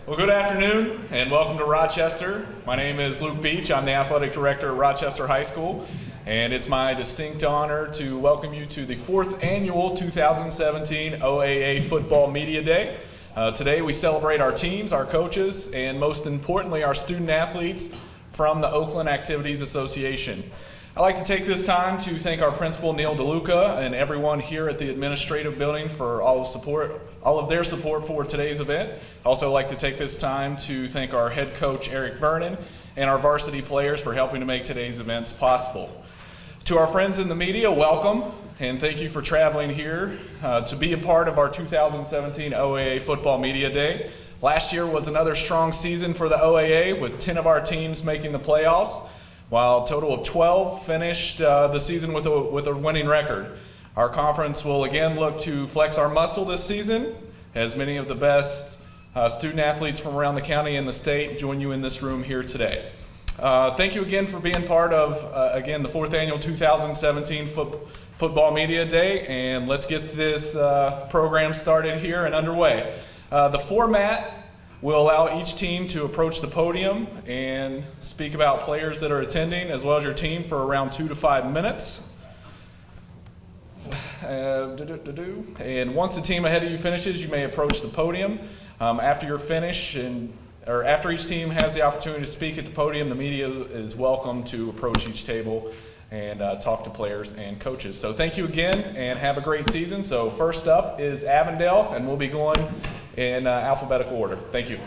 Well, good afternoon and welcome to Rochester. My name is Luke Beach. I'm the athletic director at Rochester High School, and it's my distinct honor to welcome you to the 4th annual 2017 OAA Football Media Day. Today we celebrate our teams, our coaches, and most importantly our student athletes from the Oakland Activities Association. I'd like to take this time to thank our principal Neil DeLuca and everyone here at the administrative building for all of their support for today's event. I'd also like to take this time to thank our head coach Eric Vernon and our varsity players for helping to make today's events possible. To our friends in the media, welcome and thank you for traveling here to be a part of our 2017 OAA Football Media Day. Last year was another strong season for the OAA with 10 of our teams making the playoffs, while a total of 12 finished the season with a winning record. Our conference will again look to flex our muscle this season, as many of the best student athletes from around the county and the state join you in this room here today. Thank you again for being part of, again, the 4th annual 2017 Football Media Day, and let's get this program started here and underway. The format will allow each team to approach the podium and speak about players that are attending as well as your team for around 2 to 5 minutes. And once the team ahead of you finishes, you may approach the podium. After you're finished, or after each team has the opportunity to speak at the podium, the media is welcome to approach each table and talk to players and coaches. So thank you again and have a great season. So first up is Avondale, and we'll be going in alphabetical order. Thank you.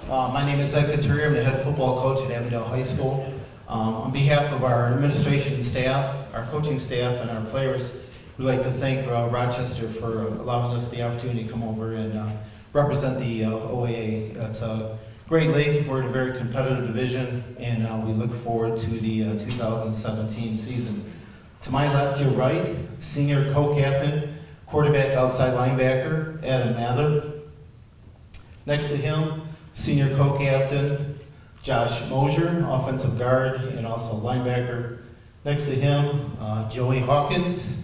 My name is Ed Couturier. I'm the head football coach at Avondale High School. On behalf of our administration staff, our coaching staff, and our players, we'd like to thank Rochester for allowing us the opportunity to come over and represent the OAA. It's a great league. We're in a very competitive division, and we look forward to the 2017 season. To my left, your right, senior co-captain, quarterback outside linebacker, Adam Mather. Next to him, senior co-captain, Josh Mosier, offensive guard and also linebacker. Next to him, Joey Hawkins.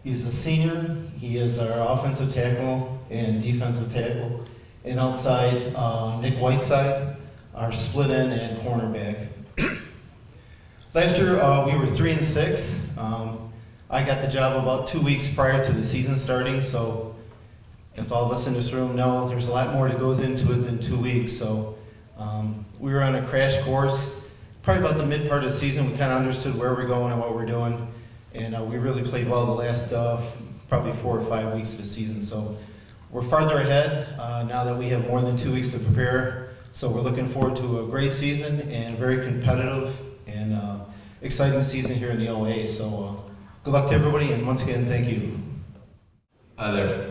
He's a senior. He is our offensive tackle and defensive tackle. And outside, Nick Whiteside, our split end and cornerback. Last year, we were 3-6. I got the job about 2 weeks prior to the season starting, so as all of us in this room know, there's a lot more that goes into it than 2 weeks. So we were on a crash course. Probably about the mid part of the season, we kind of understood where we're going and what we're doing, and we really played well the last probably 4 or 5 weeks of the season. So we're farther ahead now that we have more than 2 weeks to prepare. So we're looking forward to a great season and very competitive and exciting season here in the OA. So good luck to everybody, and once again, thank you. Hi there.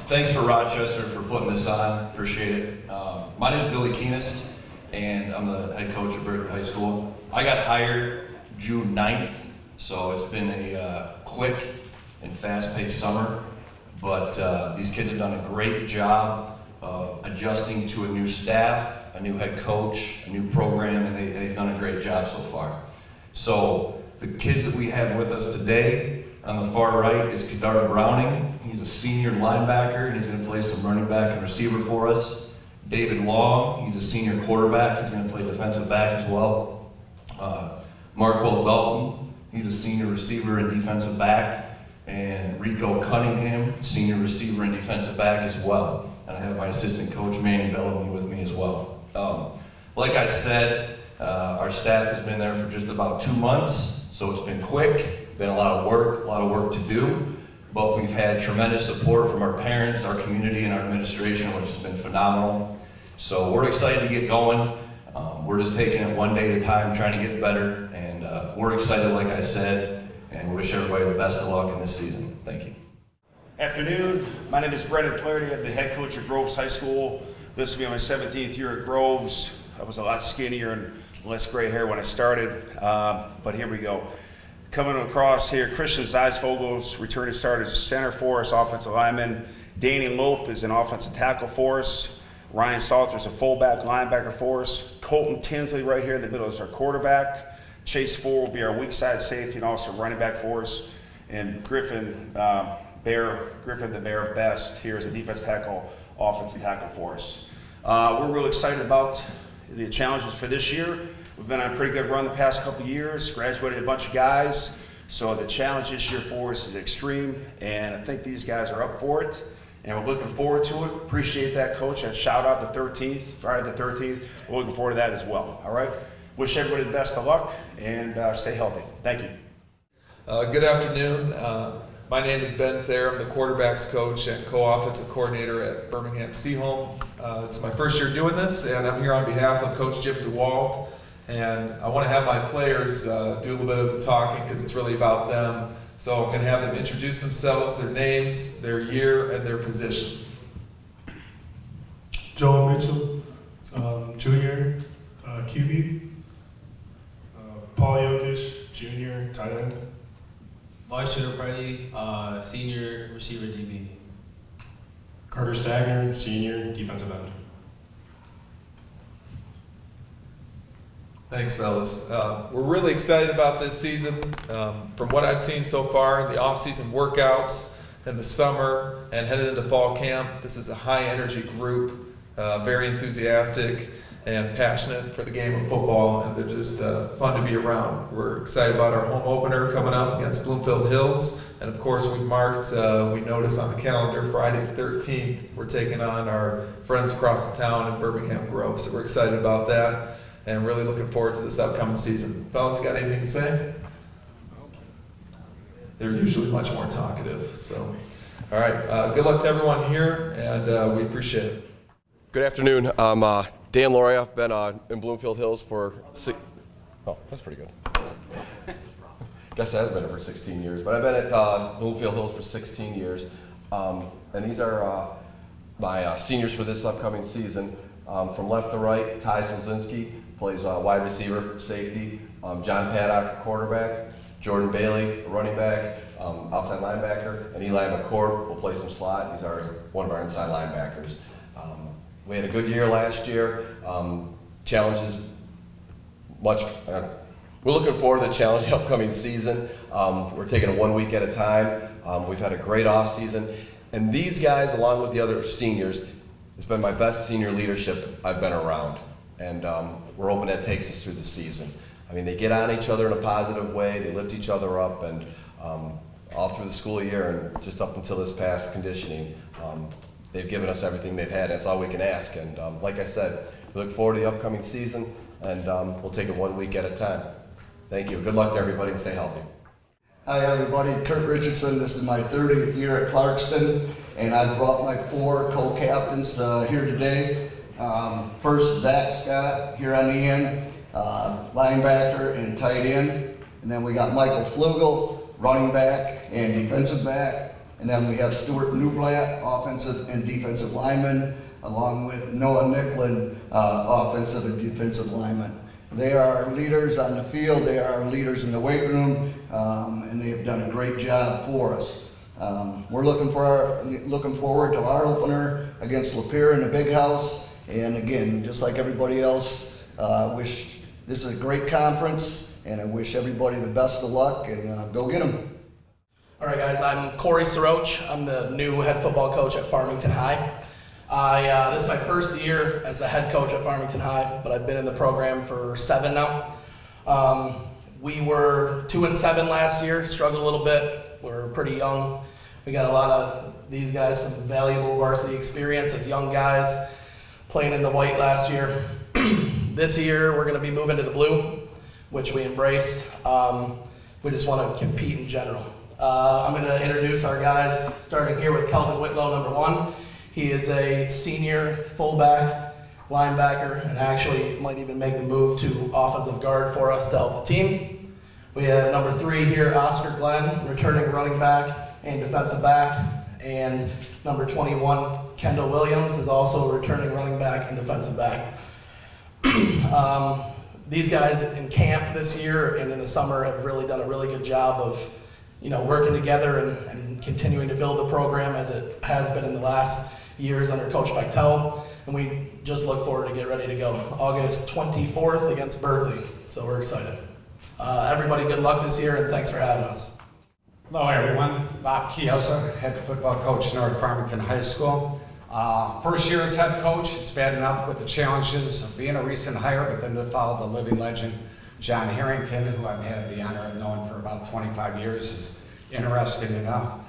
Thanks for Rochester for putting this on. Appreciate it. My name is Billy Keenest, and I'm the head coach at Berkley High School. I got hired June 9th, so it's been a quick and fast-paced summer, but these kids have done a great job of adjusting to a new staff, a new head coach, a new program, and they've done a great job so far. So the kids that we have with us today, on the far right is Kadar Browning. He's a senior linebacker, and he's going to play some running back and receiver for us. David Long, he's a senior quarterback. He's going to play defensive back as well. Markwell Dalton, he's a senior receiver and defensive back. And Rico Cunningham, senior receiver and defensive back as well. And I have my assistant coach, Manny Bellamy, with me as well. Like I said, our staff has been there for just about 2 months, so it's been quick, been a lot of work to do, but we've had tremendous support from our parents, our community, and our administration, which has been phenomenal. So we're excited to get going. We're just taking it one day at a time, trying to get better, and we're excited, like I said, and wish everybody the best of luck in this season. Thank you. Afternoon, my name is Brendan Flaherty. I'm the head coach at Groves High School. This will be my 17th year at Groves. I was a lot skinnier and less gray hair when I started, but here we go. Coming across here, Christian Zeisvogel's returning starter as a center for us, offensive lineman. Danny Lope is an offensive tackle for us. Ryan Salter's a fullback linebacker for us. Colton Tinsley right here in the middle is our quarterback. Chase Ford will be our weak side safety and also running back for us. And Griffin the Bear Best here is a defense tackle, offensive tackle for us. We're really excited about the challenges for this year. We've been on a pretty good run the past couple of years, graduated a bunch of guys. So the challenge this year for us is extreme, and I think these guys are up for it. And we're looking forward to it. Appreciate that, Coach. And shout out the 13th, Friday the 13th. We're looking forward to that as well. All right. Wish everybody the best of luck and stay healthy. Thank you. Good afternoon. My name is Ben Thayer. I'm the quarterbacks coach and co-offensive coordinator at Birmingham Seaholm. It's my first year doing this, and I'm here on behalf of Coach Jim DeWalt. And I want to have my players do a little bit of the talking because it's really about them. So I'm going to have them introduce themselves, their names, their year, and their position. Joel Mitchell, junior, QB. Paul Yokish, junior, tight end. Marsh Party, senior receiver DB. Carter Stagner, senior, defensive end. Thanks, fellas. We're really excited about this season. From what I've seen so far, the off-season workouts and the summer and headed into fall camp, this is a high-energy group, very enthusiastic and passionate for the game of football, and they're just fun to be around. We're excited about our home opener coming up against Bloomfield Hills, and of course we notice on the calendar Friday the 13th, we're taking on our friends across the town in Birmingham Grove, so we're excited about that. And really looking forward to this upcoming season. Fellas, got anything to say? They're usually much more talkative. So, all right. Good luck to everyone here, and we appreciate it. Good afternoon. I'm Dan Laurie. I've been in Bloomfield Hills for oh, that's pretty good. Guess I haven't been here for 16 years, but I've been at Bloomfield Hills for 16 years. And these are my seniors for this upcoming season. From left to right, Ty Selzinski plays wide receiver, safety. John Paddock, quarterback. Jordan Bailey, running back, outside linebacker. And Eli McCord will play some slot. He's one of our inside linebackers. We had a good year last year. Challenges, we're looking forward to the challenge the upcoming season. We're taking it 1 week at a time. We've had a great off season. And these guys, along with the other seniors, it's been my best senior leadership I've been around, and we're hoping that takes us through the season. I mean, they get on each other in a positive way, they lift each other up, and all through the school year and just up until this past conditioning, they've given us everything they've had. That's all we can ask, and like I said, we look forward to the upcoming season, and we'll take it 1 week at a time. Thank you. Good luck to everybody, and stay healthy. Hi everybody, Kurt Richardson. This is my 30th year at Clarkston, and I brought my 4 co-captains here today. First, Zach Scott here on the end, linebacker and tight end. And then we got Michael Flugel, running back and defensive back. And then we have Stuart Newblatt, offensive and defensive lineman, along with Noah Nicklin, offensive and defensive lineman. They are our leaders on the field, they are our leaders in the weight room, and they have done a great job for us. We're looking forward to our opener against Lapeer in the Big House. And again, just like everybody else, this is a great conference, and I wish everybody the best of luck, and go get them. All right, guys, I'm Corey Soroch. I'm the new head football coach at Farmington High. This is my first year as the head coach at Farmington High, but I've been in the program for 7 now. We were 2-7 last year, struggled a little bit. We're pretty young. We got a lot of these guys, some valuable varsity experience as young guys playing in the white last year. This year, we're gonna be moving to the blue, which we embrace. We just wanna compete in general. I'm gonna introduce our guys, starting here with Kelvin Whitlow, number 1. He is a senior fullback, linebacker, and actually might even make the move to offensive guard for us to help the team. We have number 3 here, Oscar Glenn, returning running back and defensive back. And number 21, Kendall Williams, is also a returning running back and defensive back. These guys in camp this year and in the summer have really done a really good job of working together and continuing to build the program as it has been in the last years under Coach Bechtel, and we just look forward to get ready to go. August 24th against Berkley, so we're excited. Everybody, good luck this year, and thanks for having us. Hello everyone, Bob Chiesa, head football coach, North Farmington High School. First year as head coach, it's bad enough with the challenges of being a recent hire, but then to follow the living legend, John Harrington, who I've had the honor of knowing for about 25 years, is interesting enough.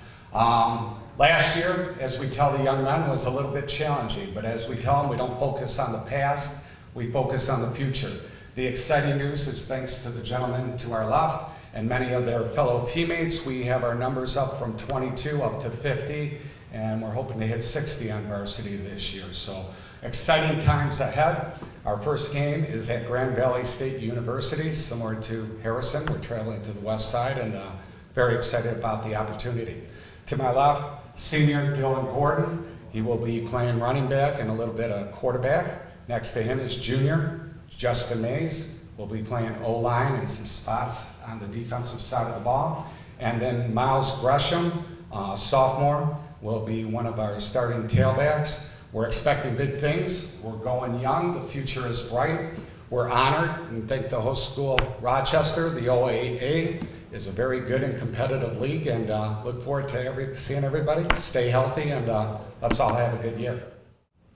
Last year, as we tell the young men, was a little bit challenging, but as we tell them, we don't focus on the past, we focus on the future. The exciting news is thanks to the gentleman to our left and many of their fellow teammates, we have our numbers up from 22 up to 50, and we're hoping to hit 60 on varsity this year. So exciting times ahead. Our first game is at Grand Valley State University, similar to Harrison. We're traveling to the west side and very excited about the opportunity. To my left, senior Dylan Gordon. He will be playing running back and a little bit of quarterback. Next to him is junior Justin Mays. We'll be playing O-line and some spots on the defensive side of the ball. And then Miles Gresham, sophomore, will be one of our starting tailbacks. We're expecting big things. We're going young. The future is bright. We're honored and thank the host school, Rochester. The OAA is a very good and competitive league, and look forward to seeing everybody. Stay healthy, and let's all have a good year.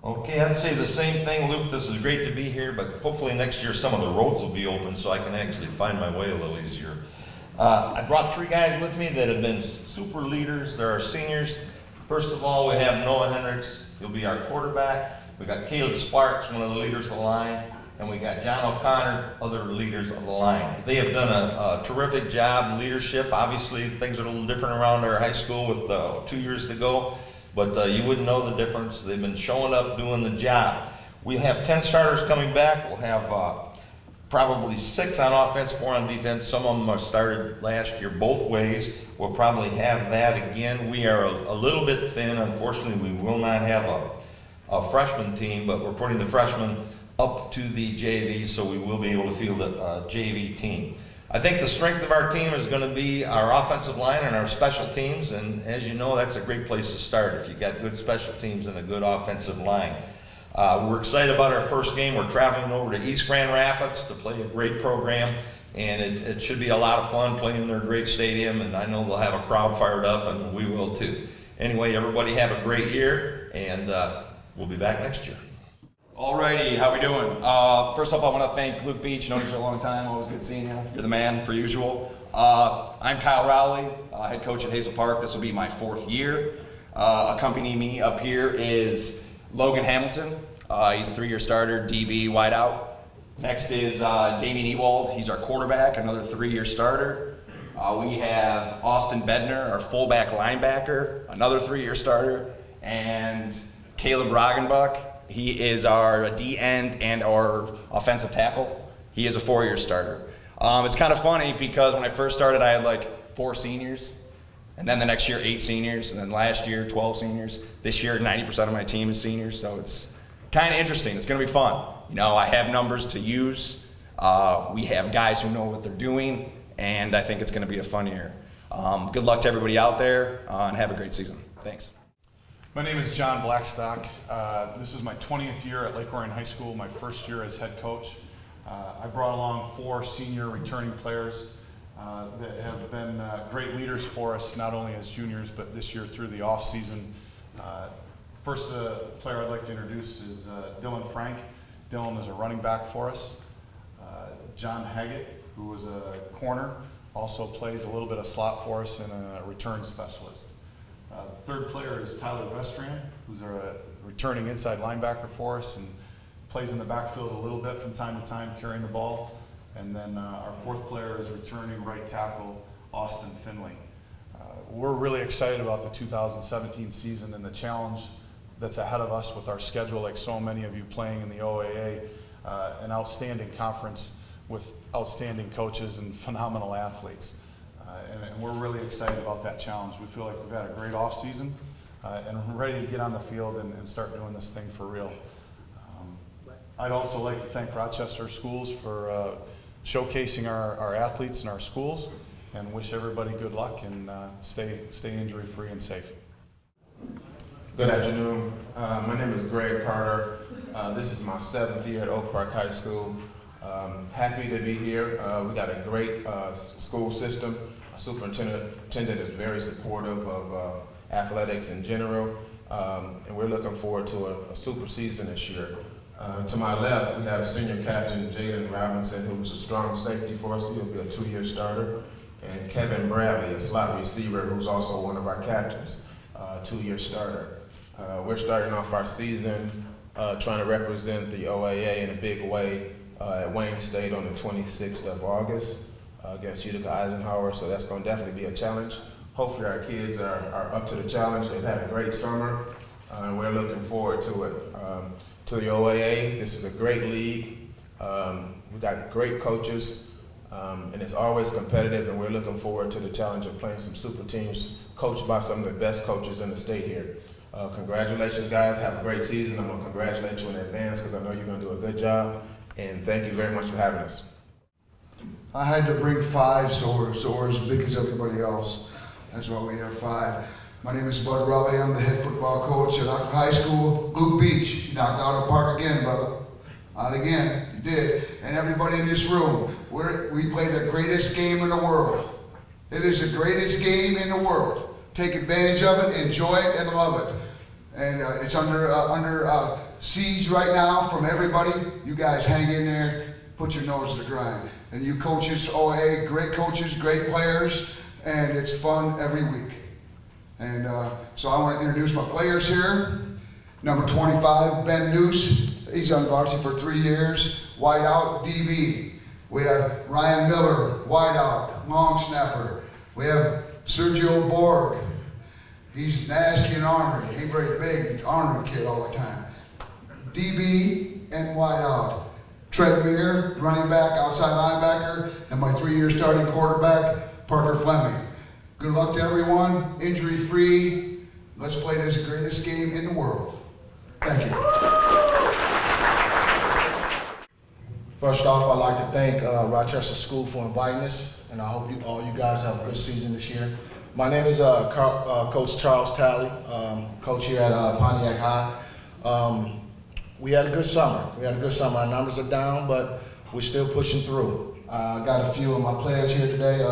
Okay, I'd say the same thing, Luke. This is great to be here, but hopefully next year some of the roads will be open so I can actually find my way a little easier. I brought 3 guys with me that have been super leaders. They're our seniors. First of all, we have Noah Hendricks. He'll be our quarterback. We got Caleb Sparks, one of the leaders of the line, and we got John O'Connor, other leaders of the line. They have done a terrific job in leadership. Obviously, things are a little different around our high school with 2 years to go, but you wouldn't know the difference. They've been showing up, doing the job. We have 10 starters coming back. We'll have probably 6 on offense, 4 on defense. Some of them are started last year both ways. We'll probably have that again. We are a little bit thin. Unfortunately, we will not have a freshman team, but we're putting the freshmen up to the JV, so we will be able to field a JV team. I think the strength of our team is going to be our offensive line and our special teams, and as you know, that's a great place to start if you've got good special teams and a good offensive line. We're excited about our first game. We're traveling over to East Grand Rapids to play a great program, and it should be a lot of fun playing in their great stadium, and I know they'll have a crowd fired up, and we will too. Anyway, everybody have a great year, and we'll be back next year. Alrighty, how we doing? First off, I want to thank Luke Beach. Known you for a long time. Always good seeing you. You're the man, per usual. I'm Kyle Rowley, head coach at Hazel Park. This will be my 4th year. Accompanying me up here is Logan Hamilton. He's a 3-year starter, DB, wideout. Next is Damian Ewald. He's our quarterback, another 3-year starter. We have Austin Bedner, our fullback linebacker, another 3-year starter. And Caleb Roggenbuck. He is our D-end and our offensive tackle. He is a 4-year starter. It's kind of funny because when I first started, I had like 4 seniors. And then the next year, 8 seniors. And then last year, 12 seniors. This year, 90% of my team is seniors. So it's kind of interesting. It's going to be fun. You know, I have numbers to use. We have guys who know what they're doing. And I think it's going to be a fun year. Good luck to everybody out there and have a great season. Thanks. My name is John Blackstock. This is my 20th year at Lake Orion High School, my first year as head coach. I brought along 4 senior returning players that have been great leaders for us, not only as juniors, but this year through the off season. First player I'd like to introduce is Dylan Frank. Dylan is a running back for us. John Haggett, who was a corner, also plays a little bit of slot for us and a return specialist. The third player is Tyler Vestrand, who's a returning inside linebacker for us and plays in the backfield a little bit from time to time, carrying the ball. And then our 4th player is returning right tackle, Austin Finley. We're really excited about the 2017 season and the challenge that's ahead of us with our schedule, like so many of you playing in the OAA, an outstanding conference with outstanding coaches and phenomenal athletes. And we're really excited about that challenge. We feel like we've had a great off season and we're ready to get on the field and start doing this thing for real. I'd also like to thank Rochester Schools for showcasing our athletes and our schools, and wish everybody good luck and stay injury free and safe. Good afternoon. My name is Greg Carter. This is my 7th year at Oak Park High School. Happy to be here. We got a great school system. Our superintendent is very supportive of athletics in general, and we're looking forward to a super season this year. To my left, we have senior captain Jalen Robinson, who's a strong safety for us. He'll be a 2-year starter. And Kevin Bradley, a slot receiver, who's also one of our captains, 2-year starter. We're starting off our season trying to represent the OAA in a big way at Wayne State on the 26th of August against Utica Eisenhower, so that's going to definitely be a challenge. Hopefully our kids are up to the challenge. They've had a great summer, and we're looking forward to it. To the OAA, this is a great league. We've got great coaches, and it's always competitive, and we're looking forward to the challenge of playing some super teams coached by some of the best coaches in the state here. Congratulations, guys. Have a great season. I'm going to congratulate you in advance because I know you're going to do a good job, and thank you very much for having us. I had to bring 5 so we're as big as everybody else. That's why we have 5. My name is Bud Raleigh. I'm the head football coach at Oakland High School. Luke Beach, you knocked out of the park again, brother. Out again, you did. And everybody in this room, we play the greatest game in the world. It is the greatest game in the world. Take advantage of it, enjoy it, and love it. And it's under siege right now from everybody. You guys hang in there, put your nose to the grind. And you coaches, OAA, great coaches, great players, and it's fun every week. And so I want to introduce my players here. Number 25, Ben Noose. He's on varsity for 3 years. Wide out, DB. We have Ryan Miller, wide out, long snapper. We have Sergio Borg. He's nasty and ornery. He ain't very big. He's an ornery kid all the time. DB and wide out. Trent Meir, running back, outside linebacker, and my 3-year starting quarterback, Parker Fleming. Good luck to everyone, injury-free. Let's play this greatest game in the world. Thank you. First off, I'd like to thank Rochester School for inviting us, and I hope all you guys have a good season this year. My name is Coach Charles Talley, coach here at Pontiac High. We had a good summer. Our numbers are down, but we're still pushing through. I got a few of my players here today.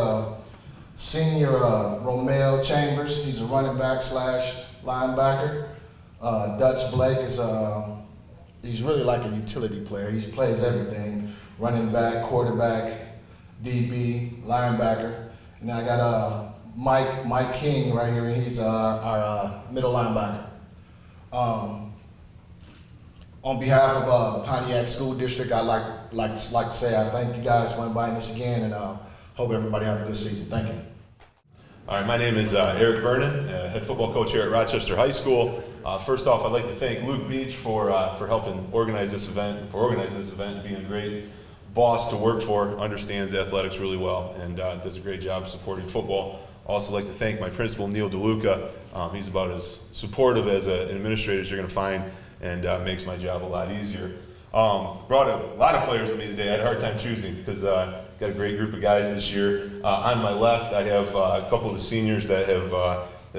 Senior Romeo Chambers, he's a running back / linebacker. Dutch Blake is he's really like a utility player. He plays everything: running back, quarterback, DB, linebacker. And then I got Mike King right here, and he's our middle linebacker. On behalf of Pontiac School District, I'd like to say I thank you guys for inviting us again, and hope everybody have a good season. Thank you. All right, my name is Eric Vernon, head football coach here at Rochester High School. First off, I'd like to thank Luke Beach for helping organize this event, being a great boss to work for, understands athletics really well, and does a great job supporting football. Also like to thank my principal, Neil DeLuca. He's about as supportive as an administrator as you're going to find, and makes my job a lot easier. Brought a lot of players with me today. I had a hard time choosing because got a great group of guys this year. On my left, I have a couple of the seniors that have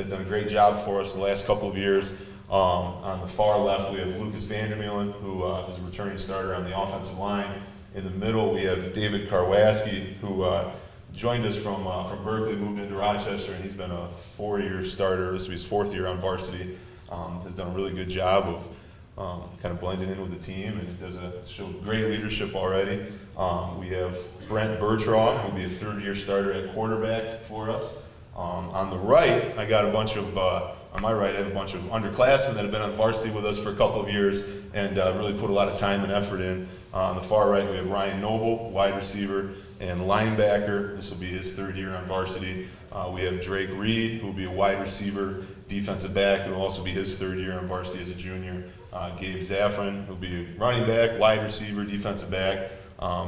done a great job for us the last couple of years. On the far left, we have Lucas Vandermeulen, who is a returning starter on the offensive line. In the middle, we have David Karwaski, who joined us from Berkley, moved into Rochester, and he's been a 4-year starter. This will be his 4th year on varsity. Has done a really good job of kind of blending in with the team, and showed great leadership already. We have Brent Bertraw, who will be a 3rd-year starter at quarterback for us. On the right, I got a bunch of, on my right, I have a bunch of underclassmen that have been on varsity with us for a couple of years and really put a lot of time and effort in. On the far right, we have Ryan Noble, wide receiver and linebacker. This will be his 3rd year on varsity. We have Drake Reed, who will be a wide receiver, defensive back, and will also be his 3rd year on varsity as a junior. Gabe Zaffron, who will be a running back, wide receiver, defensive back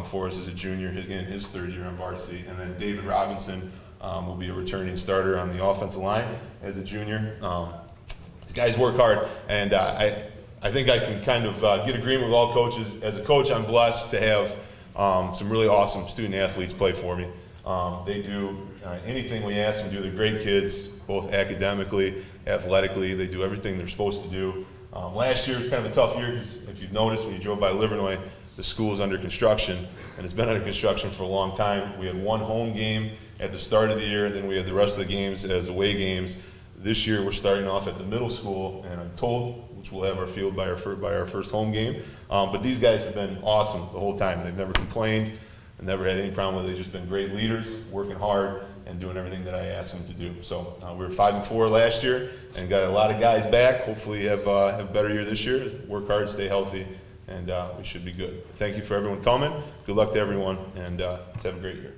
for us as a junior, again, his 3rd year on varsity. And then David Robinson will be a returning starter on the offensive line as a junior. These guys work hard, and I think I can kind of get agreement with all coaches. As a coach, I'm blessed to have some really awesome student athletes play for me. They do anything we ask them to do. They're great kids, both academically, athletically. They do everything they're supposed to do. Last year was kind of a tough year because if you've noticed when you drove by Livernois, the school is under construction, and it's been under construction for a long time. We had one home game at the start of the year, and then we had the rest of the games as away games. This year we're starting off at the middle school, and I'm told, which we'll have our field by our first home game. But these guys have been awesome the whole time. They've never complained, and never had any problem with it. They've just been great leaders, working hard, and doing everything that I asked them to do. So we were 5-4 last year, and got a lot of guys back. Hopefully have a better year this year. Work hard, stay healthy, and we should be good. Thank you for everyone coming. Good luck to everyone, and let's have a great year.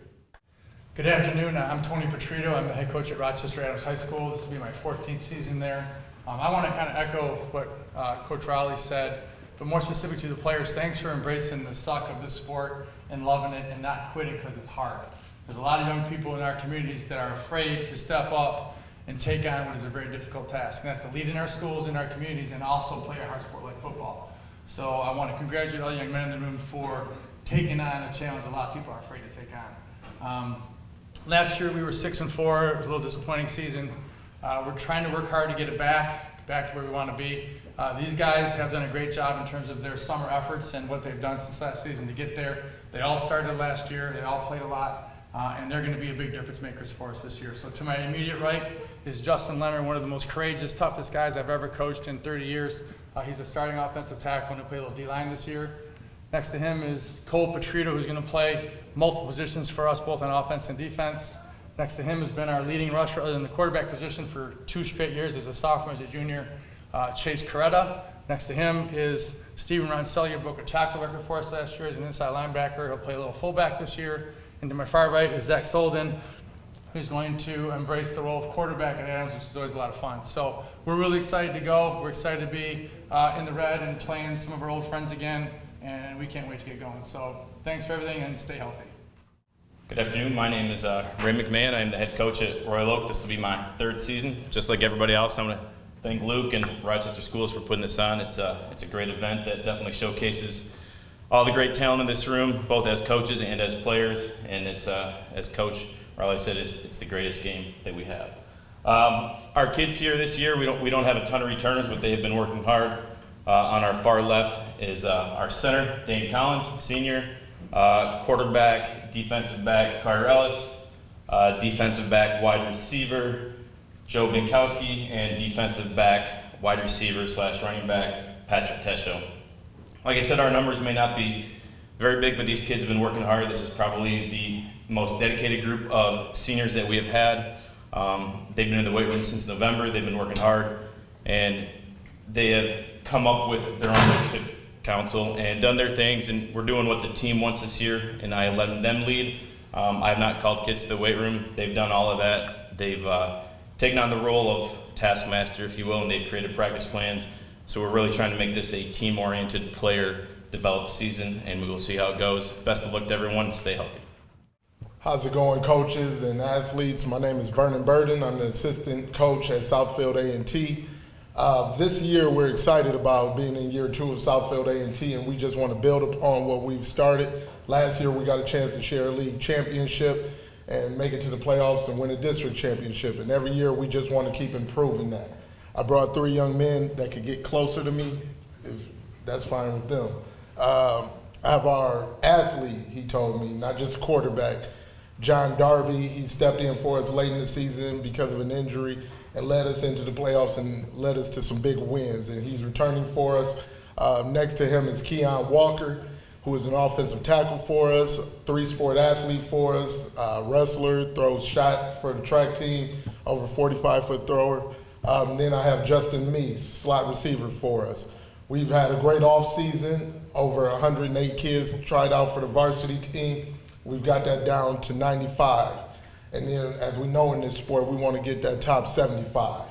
Good afternoon. I'm Tony Petrito. I'm the head coach at Rochester Adams High School. This will be my 14th season there. I want to kind of echo what Coach Rowley said, but more specific to the players, thanks for embracing the suck of this sport and loving it and not quitting because it's hard. There's a lot of young people in our communities that are afraid to step up and take on what is a very difficult task. And that's to lead in our schools, in our communities, and also play a hard sport like football. So I want to congratulate all the young men in the room for taking on a challenge a lot of people are afraid to take on. Last year we were 6-4. It was a little disappointing season. We're trying to work hard to get it back to where we want to be. These guys have done a great job in terms of their summer efforts and what they've done since last season to get there. They all started last year. They all played a lot, and they're going to be a big difference makers for us this year. So to my immediate right is Justin Leonard, one of the most courageous, toughest guys I've ever coached in 30 years. He's a starting offensive tackle and he'll play a little D-line this year. Next to him is Cole Petrito, who's going to play multiple positions for us, both on offense and defense. Next to him has been our leading rusher other than the quarterback position for 2 straight years as a sophomore, as a junior, Chase Coretta. Next to him is Steven Roncelli, who broke a tackle record for us last year as an inside linebacker. He'll play a little fullback this year. And to my far right is Zach Solden, who's going to embrace the role of quarterback at Adams, which is always a lot of fun. So we're really excited to go. We're excited to be in the red and playing some of our old friends again, and we can't wait to get going. So thanks for everything and stay healthy. Good afternoon. My name is Ray McMahon. I'm the head coach at Royal Oak. This will be my 3rd season. Just like everybody else, I'm going to thank Luke and Rochester Schools for putting this on. It's a great event that definitely showcases all the great talent in this room, both as coaches and as players. And it's, as Coach Raleigh said, it's the greatest game that we have. Our kids here this year, we don't have a ton of returners, but they have been working hard. On our far left is our center, Dane Collins, senior, quarterback, defensive back, Carter Ellis, defensive back, wide receiver, Joe Binkowski, and defensive back, wide receiver / running back, Patrick Tesho. Like I said, our numbers may not be very big, but these kids have been working hard. This is probably the most dedicated group of seniors that we have had. They've been in the weight room since November. They've been working hard, and they have come up with their own leadership council and done their things, and we're doing what the team wants this year, and I let them lead. I have not called kids to the weight room. They've done all of that. They've taken on the role of taskmaster, if you will, and they've created practice plans. So we're really trying to make this a team-oriented, player-developed season, and we will see how it goes. Best of luck to everyone. Stay healthy. How's it going, coaches and athletes? My name is Vernon Burden. I'm the assistant coach at Southfield A&T. This year, we're excited about being in year 2 of Southfield A&T, and we just want to build upon what we've started. Last year, we got a chance to share a league championship and make it to the playoffs and win a district championship. And every year, we just want to keep improving that. I brought 3 young men that could get closer to me, if that's fine with them. I have our athlete, he told me, not just quarterback, John Darby. He stepped in for us late in the season because of an injury and led us into the playoffs and led us to some big wins, and he's returning for us. Next to him is Keon Walker, who is an offensive tackle for us, 3-sport athlete for us, wrestler, throws shot for the track team, over 45-foot thrower. Then I have Justin Meese, slot receiver for us. We've had a great off season. Over 108 kids tried out for the varsity team. We've got that down to 95. And then, as we know in this sport, we want to get that top 75.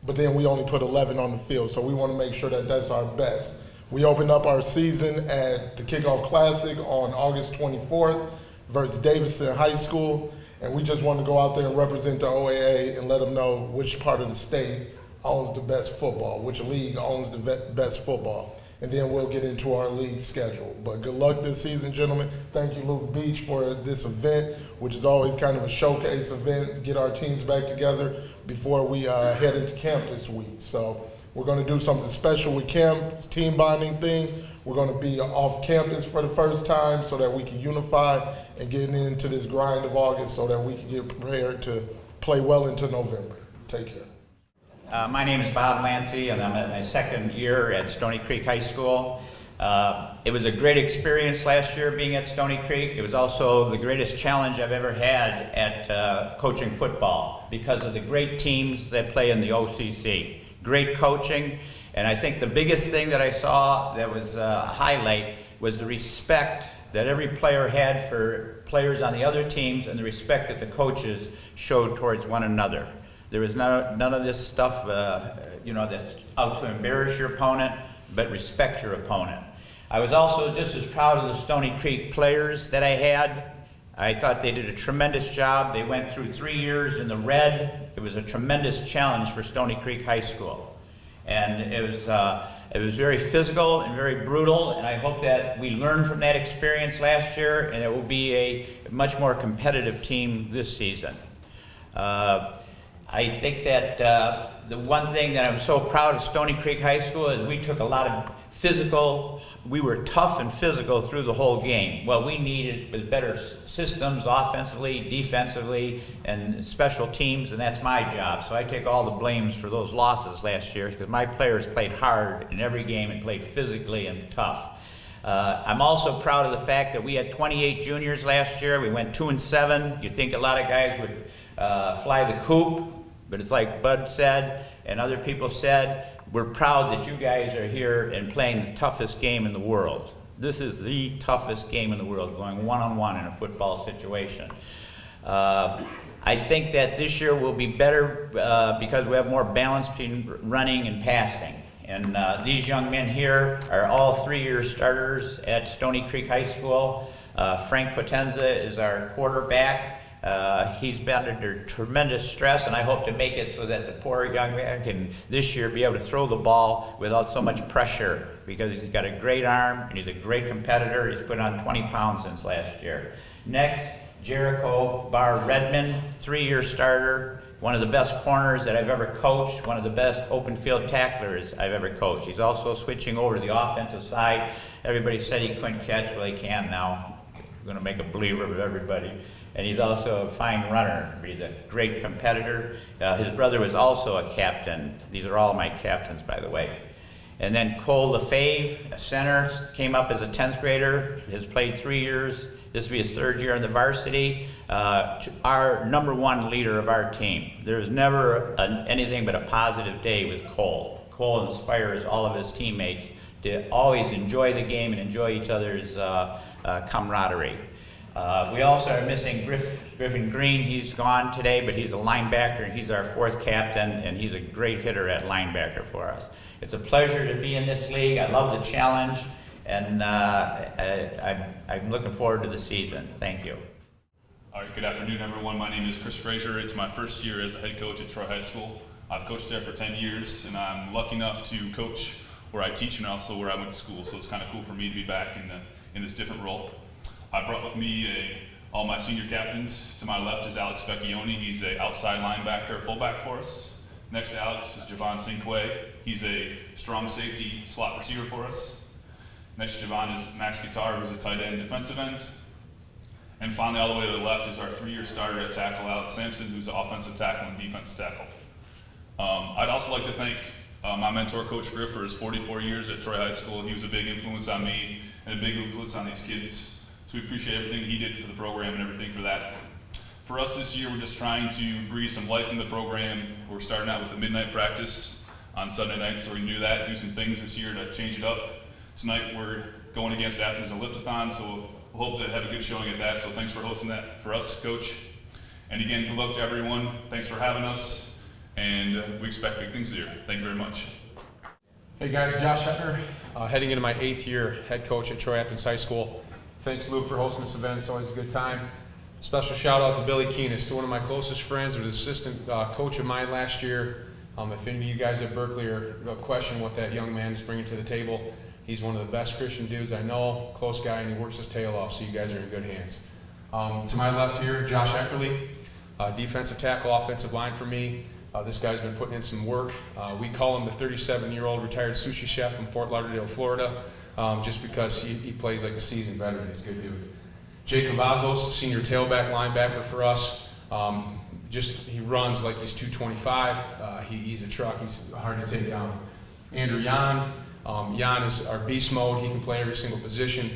But then we only put 11 on the field, so we want to make sure that that's our best. We opened up our season at the Kickoff Classic on August 24th versus Davidson High School, and we just want to go out there and represent the OAA and let them know which part of the state owns the best football, which league owns the best football. And then we'll get into our league schedule. But good luck this season, gentlemen. Thank you, Luke Beach, for this event, which is always kind of a showcase event, get our teams back together before we head into camp this week. So we're going to do something special with camp, team bonding thing. We're going to be off campus for the first time so that we can unify and get into this grind of August so that we can get prepared to play well into November. Take care. My name is Bob Lancy, and I'm at my second year at Stoney Creek High School. It was a great experience last year being at Stoney Creek. It was also the greatest challenge I've ever had at coaching football because of the great teams that play in the OCC. Great coaching, and I think the biggest thing that I saw that was a highlight was the respect that every player had for players on the other teams and the respect that the coaches showed towards one another. There was none of this stuff, that's out to embarrass your opponent, but respect your opponent. I was also just as proud of the Stoney Creek players that I had. I thought they did a tremendous job. They went through 3 years in the red. It was a tremendous challenge for Stoney Creek High School. And it was very physical and very brutal, and I hope that we learned from that experience last year, and it will be a much more competitive team this season. I think that the one thing that I'm so proud of Stoney Creek High School is we took a lot of we were tough and physical through the whole game. What we needed was better systems offensively, defensively, and special teams, and that's my job. So I take all the blames for those losses last year because my players played hard in every game and played physically and tough. I'm also proud of the fact that we had 28 juniors last year. We went 2-7. You'd think a lot of guys would fly the coop, but it's like Bud said and other people said, we're proud that you guys are here and playing the toughest game in the world. This is the toughest game in the world, going one-on-one in a football situation. I think that this year will be better because we have more balance between running and passing. And these young men here are all 3-year starters at Stoney Creek High School. Frank Potenza is our quarterback. He's been under tremendous stress, and I hope to make it so that the poor young man can this year be able to throw the ball without so much pressure because he's got a great arm and he's a great competitor. He's put on 20 pounds since last year. Next, Jericho Bar Redmond, 3-year starter, one of the best corners that I've ever coached, one of the best open field tacklers I've ever coached. He's also switching over to the offensive side. Everybody said he couldn't catch, well he can now. I'm going to make a believer of everybody. And he's also a fine runner. He's a great competitor. His brother was also a captain. These are all my captains, by the way. And then Cole LaFave, a center, came up as a 10th grader, has played 3 years. This will be his 3rd year in the varsity. Our #1 leader of our team. There's never anything but a positive day with Cole. Cole inspires all of his teammates to always enjoy the game and enjoy each other's camaraderie. We also are missing Griffin Green. He's gone today, but he's a linebacker, and he's our 4th captain, and he's a great hitter at linebacker for us. It's a pleasure to be in this league. I love the challenge, and I'm looking forward to the season. Thank you. All right, good afternoon, everyone. My name is Chris Frazier. It's my 1st year as a head coach at Troy High School. I've coached there for 10 years, and I'm lucky enough to coach where I teach and also where I went to school, so it's kind of cool for me to be back in this different role. I brought with me all my senior captains. To my left is Alex Vecchione. He's an outside linebacker, fullback for us. Next to Alex is Javon Cinque. He's a strong safety slot receiver for us. Next to Javon is Max Guitar, who's a tight end, defensive end. And finally, all the way to the left is our 3-year starter at tackle, Alex Sampson, who's an offensive tackle and defensive tackle. I'd also like to thank my mentor, Coach Griff, for his 44 years at Troy High School. He was a big influence on me and a big influence on these kids. So we appreciate everything he did for the program and everything for that. For us this year, we're just trying to breathe some life in the program. We're starting out with a midnight practice on Sunday night, so we can do that, do some things this year to change it up. Tonight we're going against Athens in a lift-a-thon, so we'll hope to have a good showing at that. So thanks for hosting that for us, Coach. And again, good luck to everyone. Thanks for having us, and we expect big things here. Thank you very much. Hey guys, Josh Hetner, heading into my 8th year head coach at Troy Athens High School. Thanks, Luke, for hosting this event. It's always a good time. Special shout out to Billy Keenest, one of my closest friends, was assistant coach of mine last year. If any of you guys at Berkley are questioning what that young man is bringing to the table, he's one of the best Christian dudes I know, close guy, and he works his tail off, so you guys are in good hands. To my left here, Josh Eckerly, defensive tackle, offensive line for me. This guy's been putting in some work. We call him the 37-year-old retired sushi chef from Fort Lauderdale, Florida. Just because he plays like a seasoned veteran. He's a good dude. Jake Cavazos, senior tailback linebacker for us. He runs like he's 225. He's a truck. He's hard to take down. Andrew Jan. Jan is our beast mode. He can play every single position.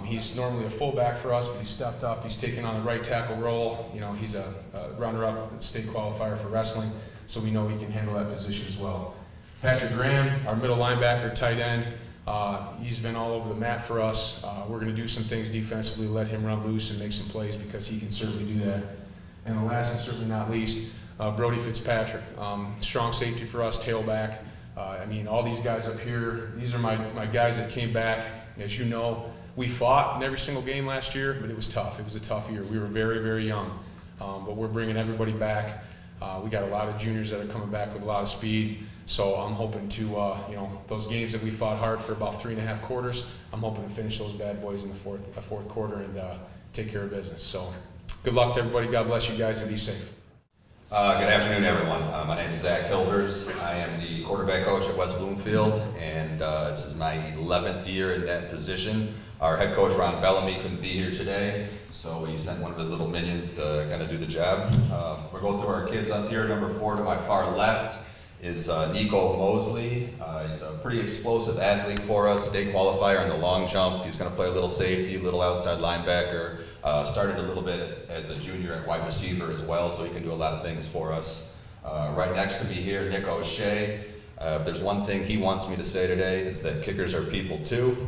He's normally a fullback for us, but he's stepped up. He's taken on the right tackle role. You know, he's a runner-up state qualifier for wrestling, so we know he can handle that position as well. Patrick Graham, our middle linebacker, tight end. He's been all over the map for us. We're going to do some things defensively, let him run loose and make some plays because he can certainly do that. And the last and certainly not least, Brody Fitzpatrick, strong safety for us, tailback. I mean, all these guys up here, these are my guys that came back. As you know, we fought in every single game last year, but it was tough. It was a tough year. We were very, very young, but we're bringing everybody back. We got a lot of juniors that are coming back with a lot of speed. So I'm hoping to, you know, those games that we fought hard for about 3.5 quarters, I'm hoping to finish those bad boys in the fourth quarter and take care of business. So good luck to everybody. God bless you guys and be safe. Good afternoon, everyone. My name is Zach Hilders. I am the quarterback coach at West Bloomfield, and this is my 11th year in that position. Our head coach, Ron Bellamy, couldn't be here today, so he sent one of his little minions to kind of do the job. We'll go through our kids up here. Number 4 to my far left is Nico Mosley. He's a pretty explosive athlete for us, state qualifier in the long jump. He's going to play a little safety, a little outside linebacker. Started a little bit as a junior at wide receiver as well, so he can do a lot of things for us. Right next to me here, Nick O'Shea. If there's one thing he wants me to say today, it's that kickers are people too.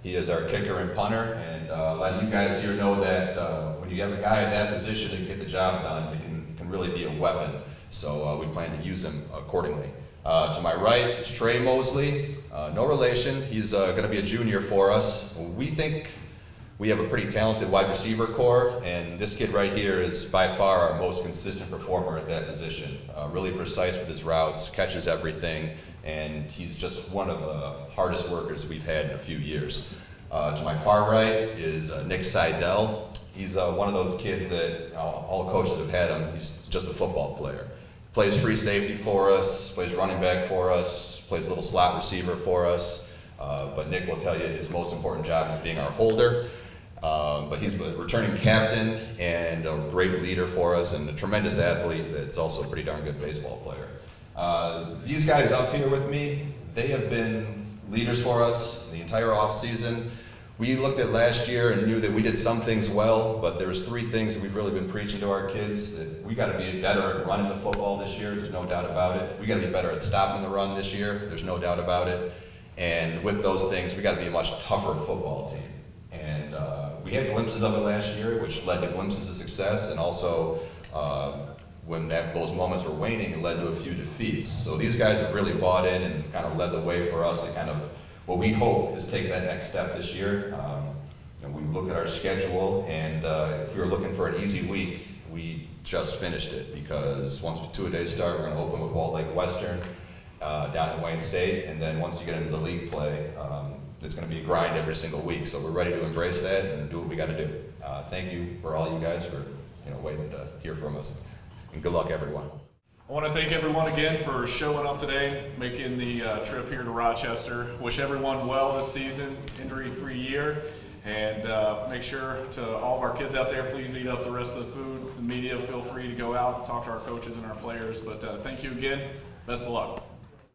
He is our kicker and punter, and letting you guys here know that when you have a guy in that position that can get the job done, it can really be a weapon. So we plan to use him accordingly. To my right is Trey Mosley, no relation. He's going to be a junior for us. We think we have a pretty talented wide receiver core, and this kid right here is by far our most consistent performer at that position. Really precise with his routes, catches everything, and he's just one of the hardest workers we've had in a few years. To my far right is Nick Seidel. He's one of those kids that all coaches have had him. He's just a football player. Plays free safety for us, plays running back for us, plays a little slot receiver for us. But Nick will tell you his most important job is being our holder. But he's a returning captain and a great leader for us and a tremendous athlete that's also a pretty darn good baseball player. These guys up here with me, they have been leaders for us the entire off season. We looked at last year and knew that we did some things well, but there was 3 things that we've really been preaching to our kids, that we got to be better at running the football this year, there's no doubt about it. We got to be better at stopping the run this year, there's no doubt about it. And with those things, we got to be a much tougher football team. And we had glimpses of it last year, which led to glimpses of success, and also when those moments were waning, it led to a few defeats. So these guys have really bought in and kind of led the way for us to kind of, what we hope is take that next step this year. We look at our schedule, and if we were looking for an easy week, we just finished it, because once 2-a-days start, we're going to open with Walt Lake Western down in Wayne State, and then once you get into the league play, it's going to be a grind every single week. So we're ready to embrace that and do what we got to do. Thank you for all you guys for waiting to hear from us, and good luck everyone. I want to thank everyone again for showing up today, making the trip here to Rochester. Wish everyone well this season, injury-free year, and make sure to all of our kids out there, please eat up the rest of the food. The media, feel free to go out and talk to our coaches and our players, but thank you again. Best of luck.